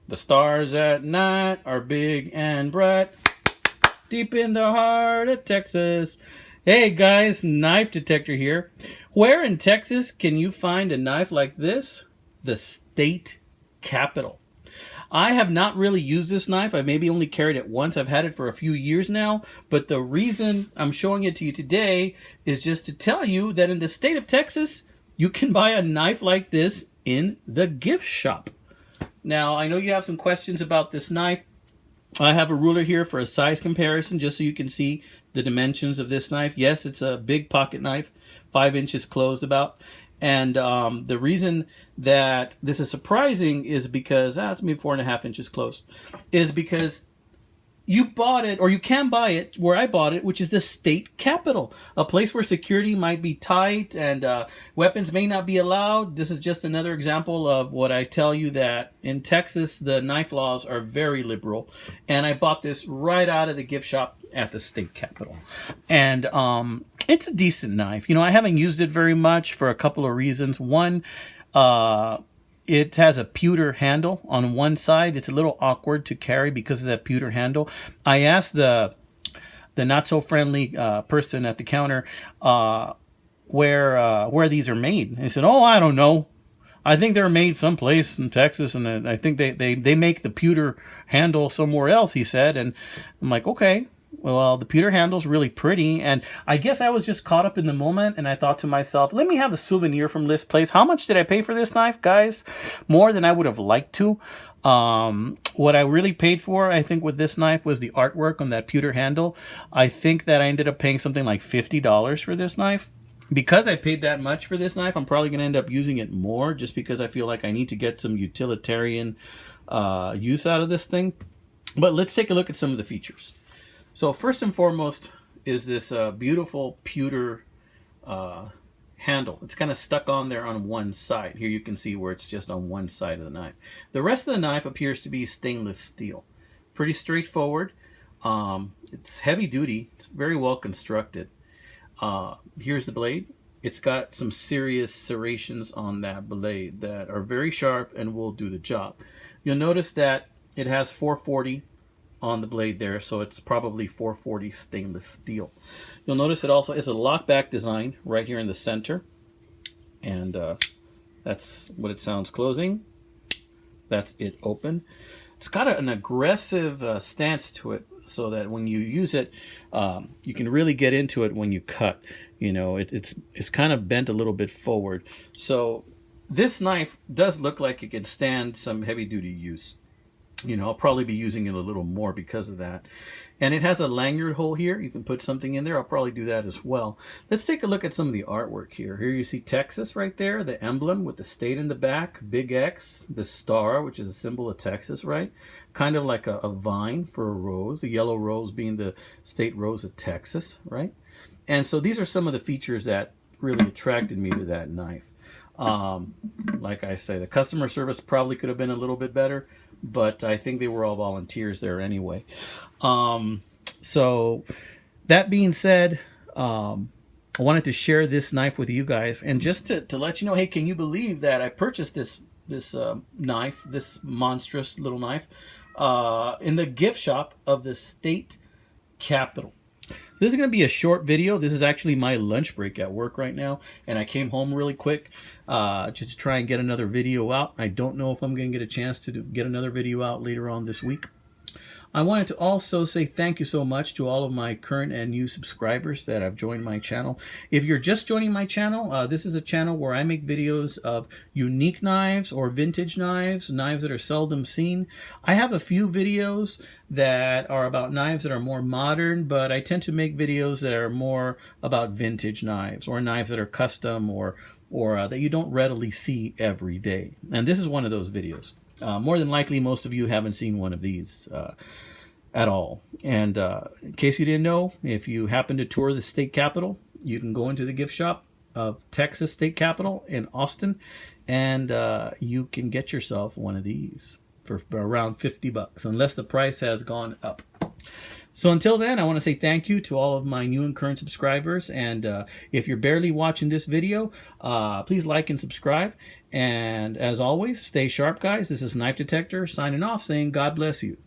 The stars at night are big and bright, deep in the heart of Texas. Hey guys, knife detector here. Where in Texas can you find a knife like this? The state capitol. I have not really used this knife. I maybe only carried it once. I've had it for a few years now. But the reason I'm showing it to you today is just to tell you that in the state of Texas, you can buy a knife like this in the gift shop. Now, I know you have some questions about this knife. I have a ruler here for a size comparison just so you can see the dimensions of this knife. Yes, it's a big pocket knife, 5 inches closed about. And the reason that this is surprising is because, it's maybe 4.5 inches close, is because you bought it, or you can buy it where I bought it, which is the state capitol, a place where security might be tight and weapons may not be allowed. This is just another example of what I tell you, that in Texas, the knife laws are very liberal. And I bought this right out of the gift shop at the state capitol. And it's a decent knife. You know, I haven't used it very much for a couple of reasons. One, it has a pewter handle on one side. It's a little awkward to carry because of that pewter handle. I asked the not so friendly person at the counter where these are made. And he said, "Oh, I don't know. I think they're made someplace in Texas, and I think they make the pewter handle somewhere else," he said. And I'm like, okay. Well, the pewter handle's really pretty, and I guess I was just caught up in the moment, and I thought to myself, let me have a souvenir from this place. How much did I pay for this knife, guys? More than I would have liked to. What I really paid for, I think, with this knife was the artwork on that pewter handle. I think that I ended up paying something like $50 for this knife. Because I paid that much for this knife, I'm probably going to end up using it more just because I feel like I need to get some utilitarian use out of this thing. But let's take a look at some of the features. So first and foremost is this beautiful pewter handle. It's kind of stuck on there on one side. Here you can see where it's just on one side of the knife. The rest of the knife appears to be stainless steel. Pretty straightforward. It's heavy duty. It's very well constructed. Here's the blade. It's got some serious serrations on that blade that are very sharp and will do the job. You'll notice that it has 440 on the blade there, so it's probably 440 stainless steel. You'll notice it also is a lockback design right here in the center, and that's what it sounds closing. That's it open. It's got an aggressive stance to it, so that when you use it, you can really get into it when you cut. You know, it's kind of bent a little bit forward. So this knife does look like it can stand some heavy duty use. You know, I'll probably be using it a little more because of that. And it has a lanyard hole here. You can put something in there. I'll probably do that as well. Let's take a look at some of the artwork here. Here you see Texas right there, the emblem with the state in the back, big X, the star, which is a symbol of Texas, right? Kind of like a vine for a rose, the yellow rose being the state rose of Texas, right? And so these are some of the features that really attracted me to that knife. Like I say, the customer service probably could have been a little bit better, but I think they were all volunteers there anyway. So that being said, I wanted to share this knife with you guys, and just to let you know, hey, can you believe that I purchased this knife, this monstrous little knife, in the gift shop of the state capitol. This is going to be a short video. This is actually my lunch break at work right now, and I came home really quick just to try and get another video out. I don't know if I'm going to get a chance to get another video out later on this week. I wanted to also say thank you so much to all of my current and new subscribers that have joined my channel. If you're just joining my channel, this is a channel where I make videos of unique knives or vintage knives, knives that are seldom seen. I have a few videos that are about knives that are more modern, but I tend to make videos that are more about vintage knives or knives that are custom or that you don't readily see every day. And this is one of those videos. More than likely, most of you haven't seen one of these at all. And in case you didn't know, if you happen to tour the state capitol, you can go into the gift shop of Texas State Capitol in Austin, and you can get yourself one of these for around $50, unless the price has gone up. So until then, I want to say thank you to all of my new and current subscribers. And if you're barely watching this video, please like and subscribe. And as always, stay sharp, guys. This is Knife Detector signing off, saying God bless you.